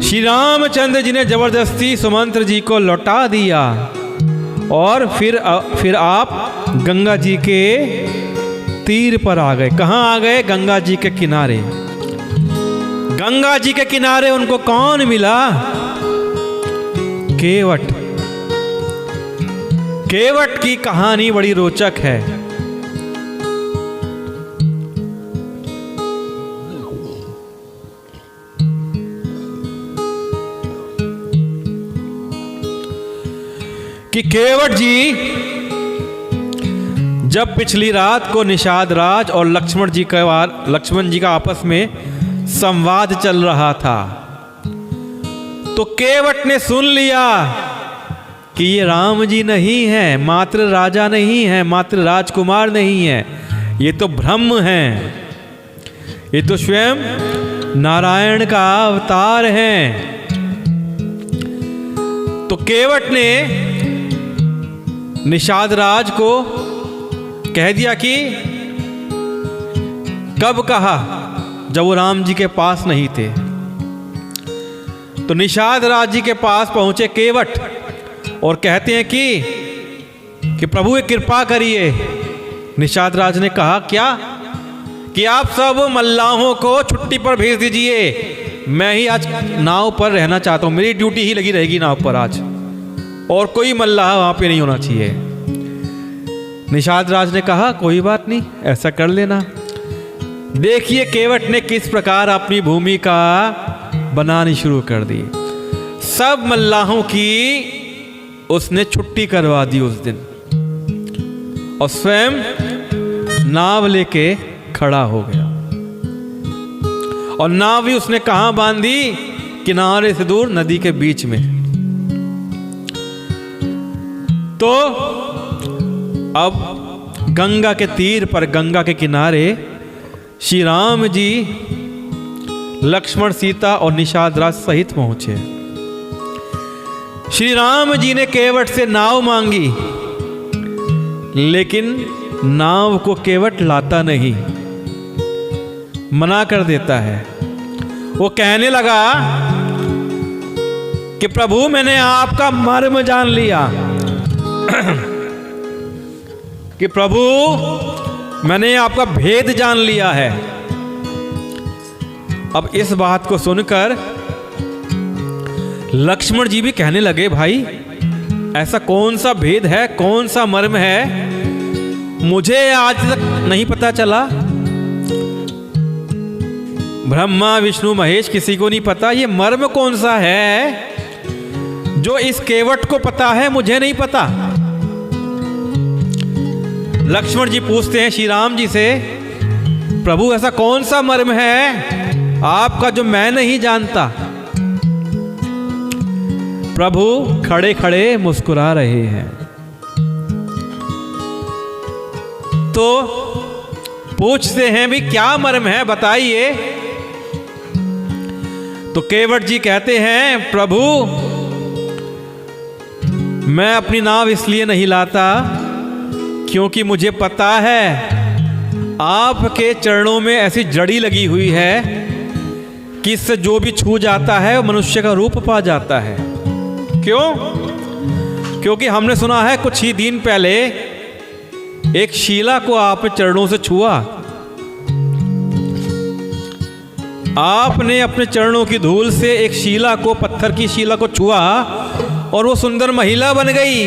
श्री रामचंद्र जी ने जबरदस्ती सुमंत्र जी को लौटा दिया और फिर आप गंगा जी के तीर पर आ गए। कहाँ आ गए? गंगा जी के किनारे। गंगा जी के किनारे उनको कौन मिला? केवट। केवट की कहानी बड़ी रोचक है। कि केवट जी जब पिछली रात को निषाद राज और लक्ष्मण जी का आपस में संवाद चल रहा था, तो केवट ने सुन लिया कि ये राम जी नहीं है, मात्र राजा नहीं है, मात्र राजकुमार नहीं है, ये तो ब्रह्म हैं, ये तो स्वयं नारायण का अवतार हैं। तो केवट ने निषाद राज को कह दिया कि कब कहा, जब वो राम जी के पास नहीं थे। तो निषाद राज जी के पास पहुंचे केवट और कहते हैं कि प्रभु ये कृपा करिए। निषाद राज ने कहा क्या? कि आप सब मल्लाहों को छुट्टी पर भेज दीजिए, मैं ही आज नाव पर रहना चाहता हूं, मेरी ड्यूटी ही लगी रहेगी नाव पर आज, और कोई मल्लाह वहां पे नहीं होना चाहिए। निषाद राज ने कहा कोई बात नहीं, ऐसा कर लेना। देखिए केवट ने किस प्रकार अपनी भूमिका बनानी शुरू कर दी। सब मल्लाहों की उसने छुट्टी करवा दी उस दिन, और स्वयं नाव लेके खड़ा हो गया। और नाव भी उसने कहां बांधी? किनारे से दूर नदी के बीच में। तो अब गंगा के तीर पर, गंगा के किनारे श्री राम जी लक्ष्मण, सीता और निषाद राज सहित पहुंचे। श्री राम जी ने केवट से नाव मांगी, लेकिन नाव को केवट लाता नहीं, मना कर देता है। वो कहने लगा कि प्रभु मैंने आपका मर्म जान लिया कि प्रभु मैंने आपका भेद जान लिया है। अब इस बात को सुनकर लक्ष्मण जी भी कहने लगे भाई ऐसा कौन सा भेद है, कौन सा मर्म है, मुझे आज तक नहीं पता चला। ब्रह्मा विष्णु महेश किसी को नहीं पता, ये मर्म कौन सा है जो इस केवट को पता है, मुझे नहीं पता। लक्ष्मण जी पूछते हैं श्री राम जी से, प्रभु ऐसा कौन सा मर्म है आपका जो मैं नहीं जानता? प्रभु खड़े खड़े मुस्कुरा रहे हैं। तो पूछते हैं भी क्या मर्म है बताइए। तो केवट जी कहते हैं प्रभु मैं अपनी नाव इसलिए नहीं लाता क्योंकि मुझे पता है आपके चरणों में ऐसी जड़ी लगी हुई है कि इससे जो भी छू जाता है वो मनुष्य का रूप पा जाता है। क्यों? क्योंकि हमने सुना है कुछ ही दिन पहले एक शीला को आपने चरणों से छुआ, आपने अपने चरणों की धूल से एक शीला को, पत्थर की शीला को छुआ और वो सुंदर महिला बन गई।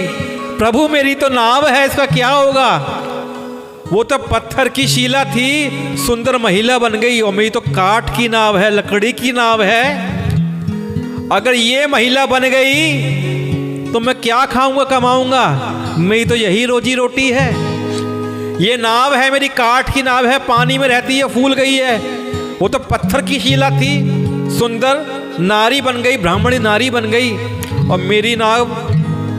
प्रभु मेरी तो नाव है, इसका क्या होगा? वो तो पत्थर की शीला थी, सुंदर महिला बन गई, और मेरी तो काठ की नाव है, लकड़ी की नाव है। अगर ये महिला बन गई तो मैं क्या खाऊंगा कमाऊंगा? मेरी तो यही रोजी रोटी है। ये नाव है मेरी, काठ की नाव है, पानी में रहती है, फूल गई है। वो तो पत्थर की शीला थी, सुंदर नारी बन गई, ब्राह्मणी नारी बन गई, और मेरी नाव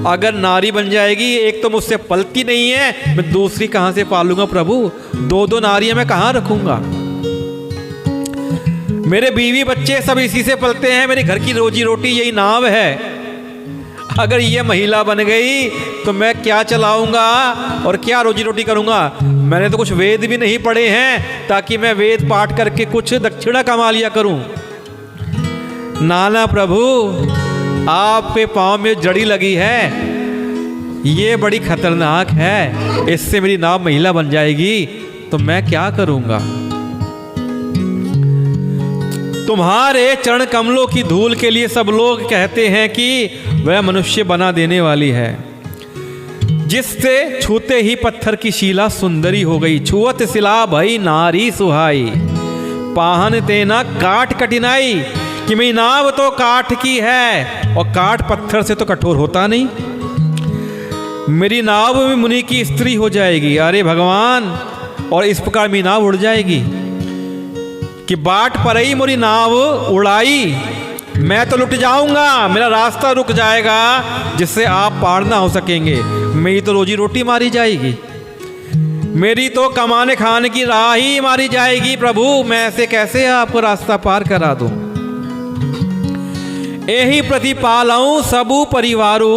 अगर नारी बन जाएगी, एक तो मुझसे पलती नहीं है, मैं दूसरी कहां से पालूंगा प्रभु? दो दो नारियां मैं कहां रखूंगा? मेरे बीवी बच्चे सब इसी से पलते हैं, मेरे घर की रोजी रोटी यही नाव है। अगर ये महिला बन गई तो मैं क्या चलाऊंगा और क्या रोजी रोटी करूंगा? मैंने तो कुछ वेद भी नहीं पढ़े हैं ताकि मैं वेद पाठ करके कुछ दक्षिणा कमा लिया करूं। नाना प्रभु, आपके पाँव में जड़ी लगी है, ये बड़ी खतरनाक है, इससे मेरी नाव महिला बन जाएगी तो मैं क्या करूंगा। तुम्हारे चरण कमलों की धूल के लिए सब लोग कहते हैं कि वह मनुष्य बना देने वाली है, जिससे छूते ही पत्थर की शिला सुंदरी हो गई। छुअत शिला भई नारी सुहाई, पाहन तेना काट कठिनाई। कि मेरी नाव तो काठ की है और काठ पत्थर से तो कठोर होता नहीं, मेरी नाव में मुनि की स्त्री हो जाएगी। अरे भगवान, और इस प्रकार मेरी नाव उड़ जाएगी कि बाट पर ही मेरी नाव उड़ाई, मैं तो लुट जाऊंगा, मेरा रास्ता रुक जाएगा जिससे आप पार ना हो सकेंगे, मेरी तो रोजी रोटी मारी जाएगी, मेरी तो कमाने खाने की राह ही मारी जाएगी। प्रभु, मैं ऐसे कैसे आपको रास्ता पार करा दूं। यही प्रतिपालऊं सबू परिवारू,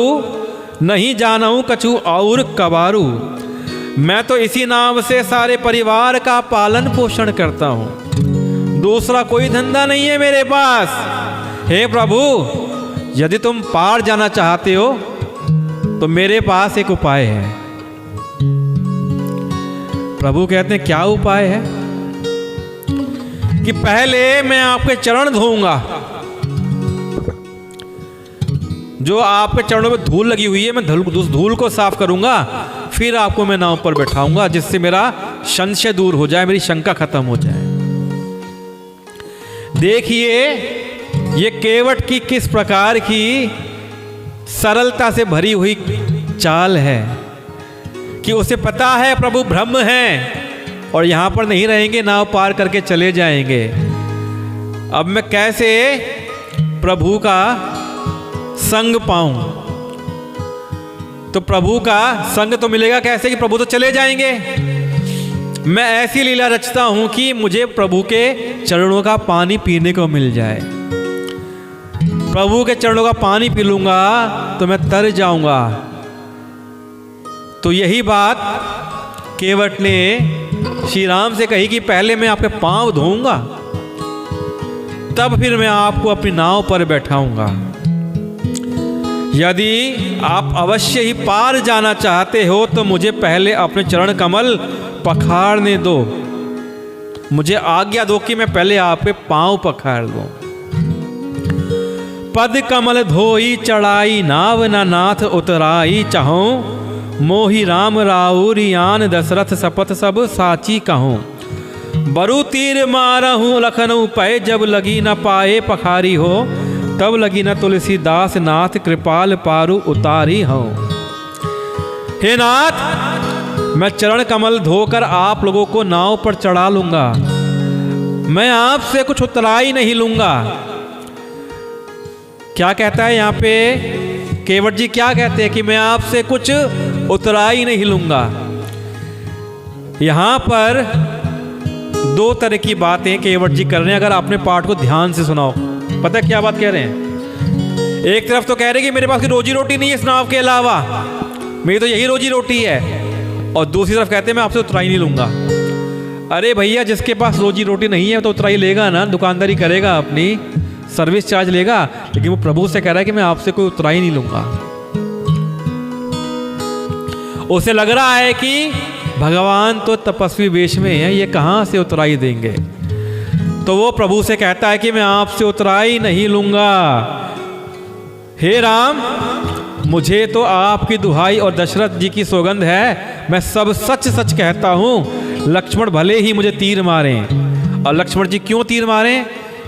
नहीं जानऊं कछु और कबारू। मैं तो इसी नाम से सारे परिवार का पालन पोषण करता हूं, दूसरा कोई धंधा नहीं है मेरे पास। हे प्रभु, यदि तुम पार जाना चाहते हो तो मेरे पास एक उपाय है। प्रभु कहते हैं, क्या उपाय है? कि पहले मैं आपके चरण धोऊंगा, जो आपके चरणों में धूल लगी हुई है मैं उस धूल को साफ करूंगा, फिर आपको मैं नाव पर बैठाऊंगा, जिससे मेरा संशय दूर हो जाए, मेरी शंका खत्म हो जाए। देखिए ये केवट की किस प्रकार की सरलता से भरी हुई चाल है कि उसे पता है प्रभु ब्रह्म हैं और यहां पर नहीं रहेंगे, नाव पार करके चले जाएंगे। अब मैं कैसे प्रभु का संग पाऊं? तो प्रभु का संग तो मिलेगा कैसे कि प्रभु तो चले जाएंगे। मैं ऐसी लीला रचता हूं कि मुझे प्रभु के चरणों का पानी पीने को मिल जाए। प्रभु के चरणों का पानी पी लूंगा तो मैं तर जाऊंगा। तो यही बात केवट ने श्री राम से कही कि पहले मैं आपके पांव धोऊंगा, तब फिर मैं आपको अपनी नाव पर बैठाऊंगा। यदि आप अवश्य ही पार जाना चाहते हो तो मुझे पहले अपने चरण कमल पखारने दो, मुझे आज्ञा दो कि मैं पहले आपके पांव पखार दूं। पद कमल धोई चढ़ाई, नाव न नाथ उतराई, चाहो मोहि राम राउरियान, दशरथ सपथ सब साची कहूं। बरु तीर मारहूं लखनऊ पै, जब लगी न पाए पखारी हो, तब लगी न तुलसीदास नाथ, कृपाल पारु उतारी हो। हे नाथ, मैं चरण कमल धोकर आप लोगों को नाव पर चढ़ा लूंगा, मैं आपसे कुछ उतराई नहीं लूंगा। क्या कहता है यहाँ पे केवट जी? क्या कहते हैं कि मैं आपसे कुछ उतराई नहीं लूंगा। यहां पर दो तरह की बातें केवट जी कर रहे हैं, अगर आपने पाठ को ध्यान से सुनाओ। पता है क्या बात कह रहे हैं? एक तरफ तो कह रहे हैं कि मेरे पास की रोजी रोटी नहीं है इस नाव के अलावा, मेरी तो यही रोजी रोटी है, और दूसरी तरफ कहते हैं मैं आपसे उतराई नहीं लूंगा। अरे भैया, जिसके पास रोजी रोटी नहीं है तो उतराई लेगा ना, दुकानदारी करेगा, अपनी सर्विस चार्ज लेगा, लेकिन वो प्रभु से कह रहा है कि मैं आपसे कोई उतराई नहीं लूंगा। उसे लग रहा है कि भगवान तो तपस्वी वेश में है, ये कहां से उतराई देंगे। तो वो प्रभु से कहता है कि मैं आपसे उतराई नहीं लूंगा। हे राम, मुझे तो आपकी दुहाई और दशरथ जी की सौगंध है, मैं सब सच सच कहता हूं। लक्ष्मण भले ही मुझे तीर मारें। और लक्ष्मण जी क्यों तीर मारें?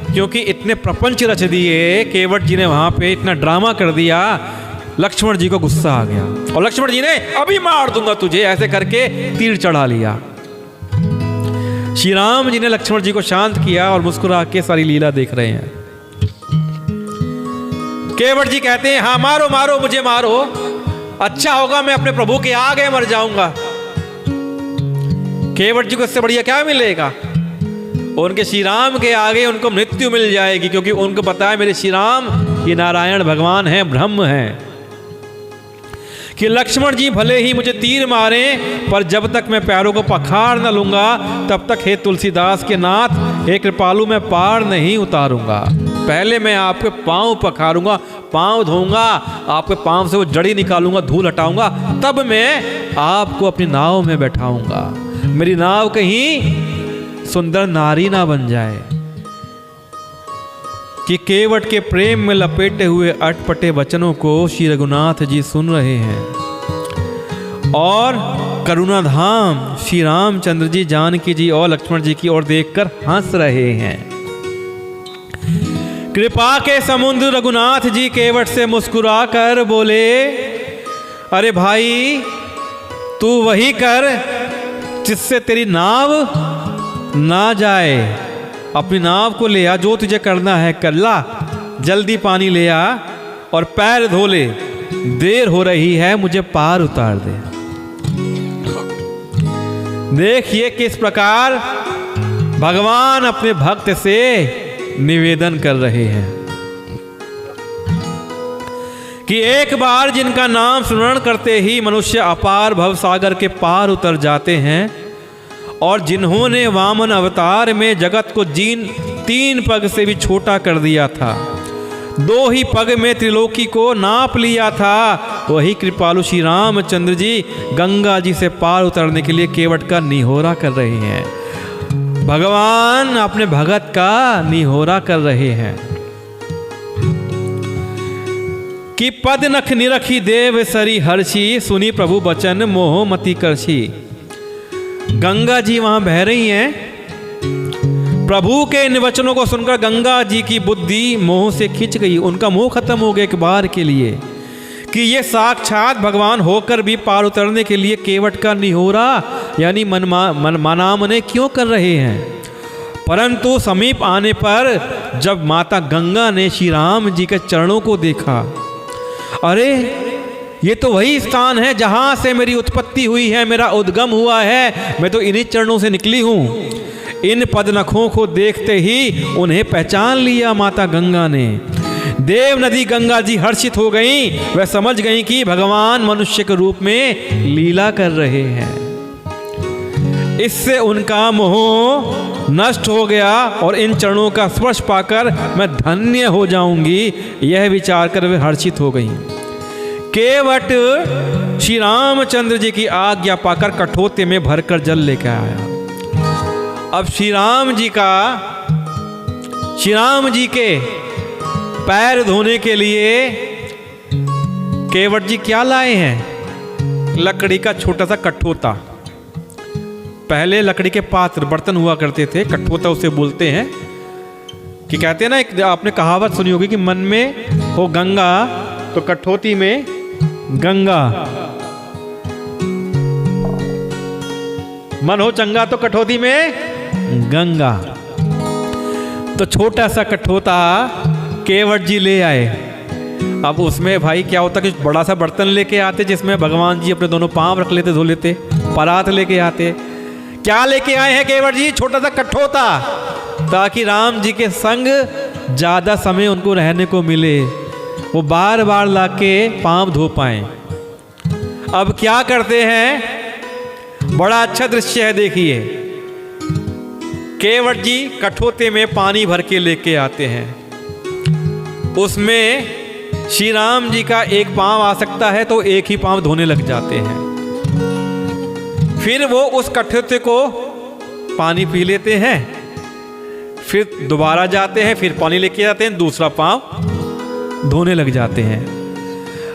क्योंकि इतने प्रपंच रच दिए केवट जी ने, वहां पे इतना ड्रामा कर दिया, लक्ष्मण जी को गुस्सा आ गया और लक्ष्मण जी ने अभी मार दूंगा तुझे ऐसे करके तीर चढ़ा लिया। श्री राम जी ने लक्ष्मण जी को शांत किया और मुस्कुरा के सारी लीला देख रहे हैं। केवट जी कहते हैं, हाँ मारो मारो, मुझे मारो, अच्छा होगा मैं अपने प्रभु के आगे मर जाऊंगा। केवट जी को इससे बढ़िया क्या मिलेगा? उनके श्री राम के आगे उनको मृत्यु मिल जाएगी, क्योंकि उनको पता है मेरे श्री राम ये नारायण भगवान हैं, ब्रह्म हैं। कि लक्ष्मण जी भले ही मुझे तीर मारें, पर जब तक मैं पैरों को पखार न लूंगा तब तक हे तुलसीदास के नाथ, हे कृपालु, मैं पार नहीं उतारूंगा। पहले मैं आपके पांव पखारूंगा, पांव धोऊंगा, आपके पांव से वो जड़ी निकालूंगा, धूल हटाऊंगा, तब मैं आपको अपनी नाव में बैठाऊंगा। मेरी नाव कहीं सुंदर नारी ना बन जाए। कि केवट के प्रेम में लपेटे हुए अटपटे वचनों को श्री रघुनाथ जी सुन रहे हैं और करुणाधाम श्री रामचंद्र जी, जानकी जी और लक्ष्मण जी की ओर देखकर हंस रहे हैं। कृपा के समुद्र रघुनाथ जी केवट से मुस्कुरा कर बोले, अरे भाई तू वही कर जिससे तेरी नाव ना जाए। अपनी नाव को ले आ, जो तुझे करना है कर ला, जल्दी पानी ले आ और पैर धो ले, देर हो रही है, मुझे पार उतार दे। देखिए किस प्रकार भगवान अपने भक्त से निवेदन कर रहे हैं कि एक बार जिनका नाम स्मरण करते ही मनुष्य अपार भव सागर के पार उतर जाते हैं, और जिन्होंने वामन अवतार में जगत को 3 पग से भी छोटा कर दिया था, 2 ही पग में त्रिलोकी को नाप लिया था, वही कृपालु श्री रामचंद्र जी गंगा जी से पार उतरने के लिए केवट का निहोरा कर रहे हैं। भगवान अपने भगत का निहोरा कर रहे हैं कि पद नख निरखी देव सरी हर्षी, सुनी प्रभु बचन मोह मति करछी। गंगा जी वहां बह रही हैं। प्रभु के इन वचनों को सुनकर गंगा जी की बुद्धि मोह से खिंच गई, उनका मोह खत्म हो गया एक बार के लिए कि ये साक्षात भगवान होकर भी पार उतरने के लिए केवट का निहोरा यानी मना मने क्यों कर रहे हैं। परंतु समीप आने पर जब माता गंगा ने श्री राम जी के चरणों को देखा, अरे ये तो वही स्थान है जहां से मेरी उत्पत्ति हुई है, मेरा उद्गम हुआ है, मैं तो इन्हीं चरणों से निकली हूं। इन पदनखों को देखते ही उन्हें पहचान लिया माता गंगा ने। देव नदी गंगा जी हर्षित हो गई, वह समझ गई कि भगवान मनुष्य के रूप में लीला कर रहे हैं। इससे उनका मोह नष्ट हो गया और इन चरणों का स्पर्श पाकर मैं धन्य हो जाऊंगी, यह विचार कर वे हर्षित हो गई। केवट श्री रामचंद्र जी की आज्ञा पाकर कठोते में भरकर जल लेकर आया। अब श्री राम जी के पैर धोने के लिए केवट जी क्या लाए हैं? लकड़ी का छोटा सा कठोता। पहले लकड़ी के पात्र बर्तन हुआ करते थे, कठोता उसे बोलते हैं। कि कहते हैं ना, एक आपने कहावत सुनी होगी कि मन में हो गंगा तो कठोती में गंगा, मन हो चंगा तो कठोती में गंगा। तो छोटा सा कठोता केवट जी ले आए। अब उसमें भाई क्या होता कि बड़ा सा बर्तन लेके आते जिसमें भगवान जी अपने दोनों पांव रख लेते, धो लेते, परात लेके आते। क्या लेके आए हैं केवट जी? छोटा सा कठोता, ताकि राम जी के संग ज्यादा समय उनको रहने को मिले, वो बार बार लाके पांव धो पाए। अब क्या करते हैं, बड़ा अच्छा दृश्य है, देखिए। केवट जी कठोते में पानी भर के लेके आते हैं, उसमें श्री राम जी का एक पांव आ सकता है तो एक ही पांव धोने लग जाते हैं। फिर वो उस कठोते को पानी पी लेते हैं, फिर दोबारा जाते हैं, फिर पानी लेके आते हैं, दूसरा पांव धोने लग जाते हैं।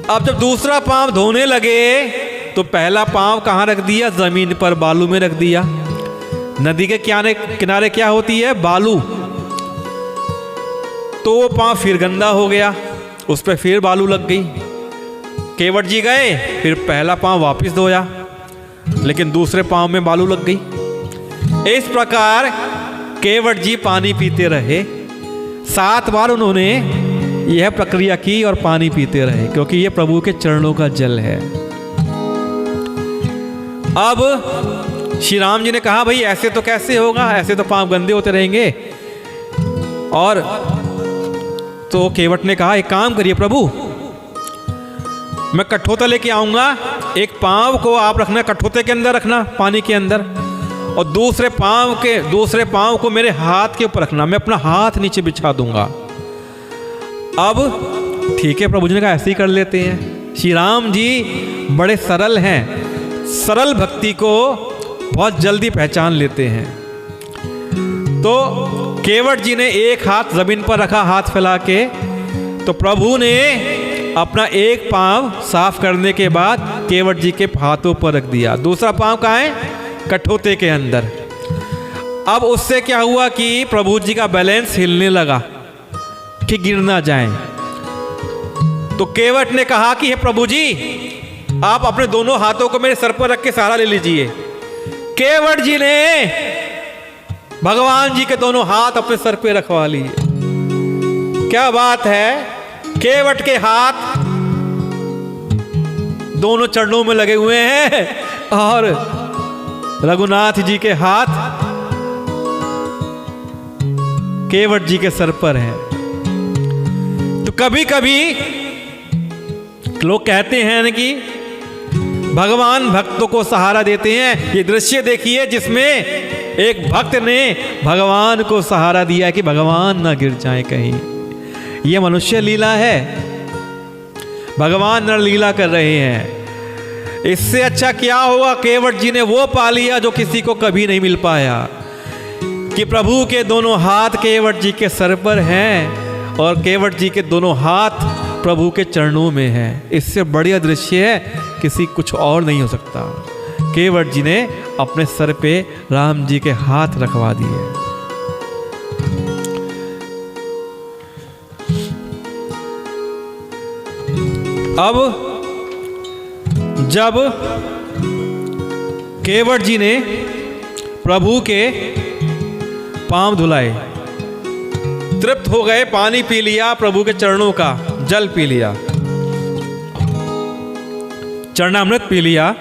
अब जब दूसरा पांव धोने लगे तो पहला पांव कहाँ रख दिया? जमीन पर, बालू में रख दिया। नदी के किनारे क्या होती है? बालू। तो वो पांव फिर गंदा हो गया, उस पर फिर बालू लग गई। केवट जी गए, फिर पहला पांव वापस धोया, लेकिन दूसरे पांव में बालू लग गई। इस प्रकार केवट जी पानी पीते रहे। 7 बार उन्होंने यह प्रक्रिया की और पानी पीते रहे, क्योंकि यह प्रभु के चरणों का जल है। अब श्री राम जी ने कहा, भाई ऐसे तो कैसे होगा, ऐसे तो पांव गंदे होते रहेंगे। और तो केवट ने कहा, एक काम करिए प्रभु, मैं कठोता लेके आऊँगा, एक पाँव को आप रखना कठोते के अंदर रखना, पानी के अंदर, और दूसरे पाँव को मेरे हाथ के ऊपर रखना, मैं अपना हाथ नीचे बिछा दूंगा। अब ठीक है, प्रभु जी ने कहा ऐसे ही कर लेते हैं। श्री राम जी बड़े सरल हैं, सरल भक्ति को बहुत जल्दी पहचान लेते हैं। तो केवट जी ने एक हाथ जमीन पर रखा, हाथ फैला के, तो प्रभु ने अपना एक पांव साफ करने के बाद केवट जी के हाथों पर रख दिया। दूसरा पांव कहाँ है? कठोते के अंदर। अब उससे क्या हुआ कि प्रभु जी का बैलेंस हिलने लगा कि गिर ना जाए। तो केवट ने कहा कि हे प्रभु जी, आप अपने दोनों हाथों को मेरे सर पर रख के सहारा ले लीजिए। केवट जी ने भगवान जी के दोनों हाथ अपने सर पे रखवा लिए। क्या बात है! केवट के हाथ दोनों चरणों में लगे हुए हैं और रघुनाथ जी के हाथ केवट जी के सर पर हैं। तो कभी कभी लोग कहते हैं कि भगवान भक्तों को सहारा देते हैं। ये दृश्य देखिए जिसमें एक भक्त ने भगवान को सहारा दिया कि भगवान ना गिर जाए कहीं। ये मनुष्य लीला है, भगवान नर लीला कर रहे हैं। इससे अच्छा क्या होगा, केवट जी ने वो पा लिया जो किसी को कभी नहीं मिल पाया, कि प्रभु के दोनों हाथ केवट जी के सर पर हैं और केवट जी के दोनों हाथ प्रभु के चरणों में हैं। इससे बढ़िया दृश्य है किसी कुछ और नहीं हो सकता। केवट जी ने अपने सर पे राम जी के हाथ रखवा दिए। अब जब केवट जी ने प्रभु के पांव धुलाए, तृप्त हो गए, पानी पी लिया, प्रभु के चरणों का जल पी लिया, चरणामृत पी लिया,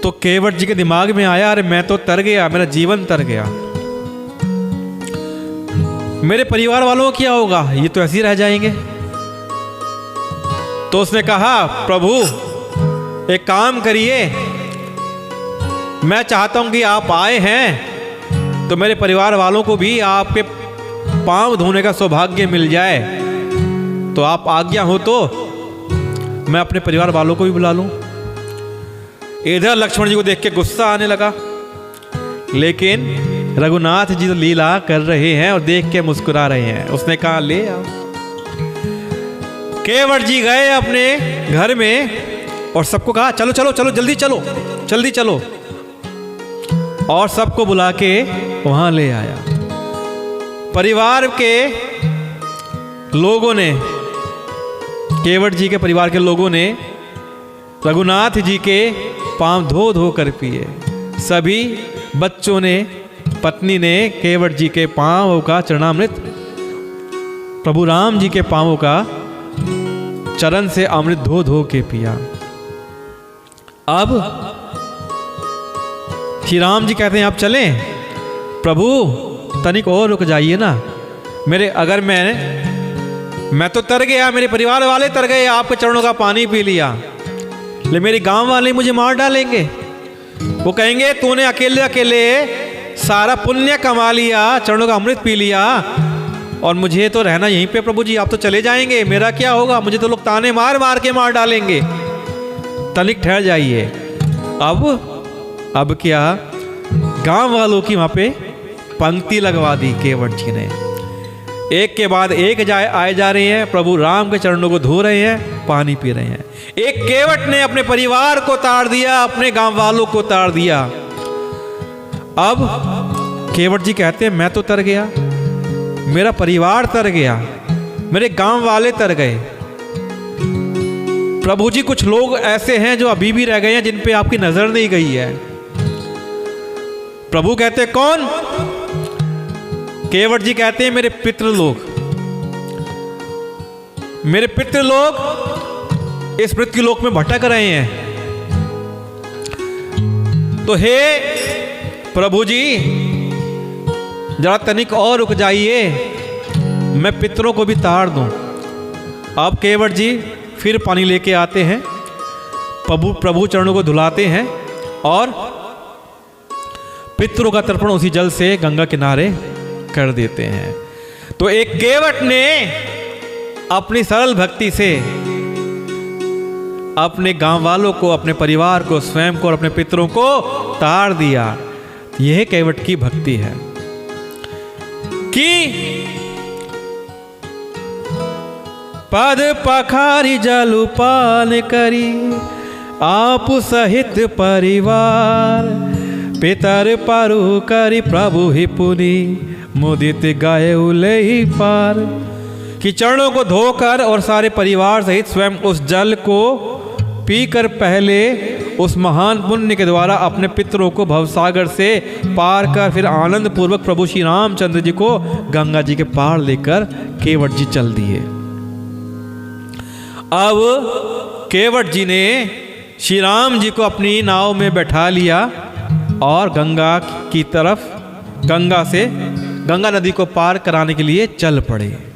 तो केवट जी के दिमाग में आया, अरे मैं तो तर गया, मेरा जीवन तर गया, मेरे परिवार वालों को क्या होगा, ये तो ऐसे ही रह जाएंगे। तो उसने कहा, प्रभु एक काम करिए, मैं चाहता हूं कि आप आए हैं तो मेरे परिवार वालों को भी आपके पांव धोने का सौभाग्य मिल जाए। तो आप आज्ञा हो तो मैं अपने परिवार वालों को भी बुला लूं। इधर लक्ष्मण जी को देख के गुस्सा आने लगा, लेकिन रघुनाथ जी तो लीला कर रहे हैं और देख के मुस्कुरा रहे हैं। उसने कहा, ले आओ। केवट जी गए अपने घर में और सबको कहा, चलो चलो चलो, जल्दी चलो, जल्दी चलो, और सबको बुला के वहां ले आया। परिवार के लोगों ने, केवट जी के परिवार के लोगों ने रघुनाथ जी के पांव धो धो कर पिए। सभी बच्चों ने, पत्नी ने केवट जी के पांव का चरणामृत, प्रभु राम जी के पांवों का चरण से अमृत धो धो के पिया। अब श्री राम जी कहते हैं, आप चलें? प्रभु तनिक और रुक जाइए ना, मेरे अगर मैं तो तर गया, मेरे परिवार वाले तर गए, आपके चरणों का पानी पी लिया, लेकिन मेरे गांव वाले मुझे मार डालेंगे। वो कहेंगे तूने अकेले अकेले सारा पुण्य कमा लिया, चरणों का अमृत पी लिया, और मुझे तो रहना यहीं पे। प्रभु जी आप तो चले जाएंगे, मेरा क्या होगा, मुझे तो लोग ताने मार मार के मार डालेंगे, तनिक ठहर जाइए। अब क्या, गांव वालों की वहां पे पंक्ति लगवा दी केवट जी ने। एक के बाद एक आए जा रहे हैं, प्रभु राम के चरणों को धो रहे हैं, पानी पी रहे हैं। एक केवट ने अपने परिवार को ताड़ दिया, अपने गांव वालों को ताड़ दिया। अब केवट जी कहते हैं, मैं तो तर गया, मेरा परिवार तर गया, मेरे गांव वाले तर गए। प्रभु जी कुछ लोग ऐसे हैं जो अभी भी रह गए हैं, जिन पे आपकी नजर नहीं गई है। प्रभु कहते कौन? केवट जी कहते हैं, मेरे पितृलोक, मेरे पितृलोक इस मृत्युलोक में भटक रहे हैं। तो हे प्रभु जी जरा तनिक और रुक जाइए, मैं पितरों को भी ताड़ दूं। अब केवट जी फिर पानी लेके आते हैं, प्रभु चरणों को धुलाते हैं और पितरों का तर्पण उसी जल से गंगा किनारे कर देते हैं। तो एक केवट ने अपनी सरल भक्ति से अपने गांव वालों को, अपने परिवार को, स्वयं को और अपने पितरों को तार दिया। यह केवट की भक्ति है कि पद पखारी जलपान करी आप सहित परिवार, पितर पारु करी प्रभु ही पुनि मुदित गाये उले ही पार। कि चरणों को धोकर और सारे परिवार सहित स्वयं उस जल को पीकर पहले उस महान पुण्य के द्वारा अपने पितरों को भवसागर से पार कर फिर आनंद पूर्वक प्रभु श्री रामचंद्र जी को गंगा जी के पार लेकर केवट जी चल दिए। अब केवट जी ने श्री राम जी को अपनी नाव में बैठा लिया और गंगा की तरफ गंगा नदी को पार कराने के लिए चल पड़े।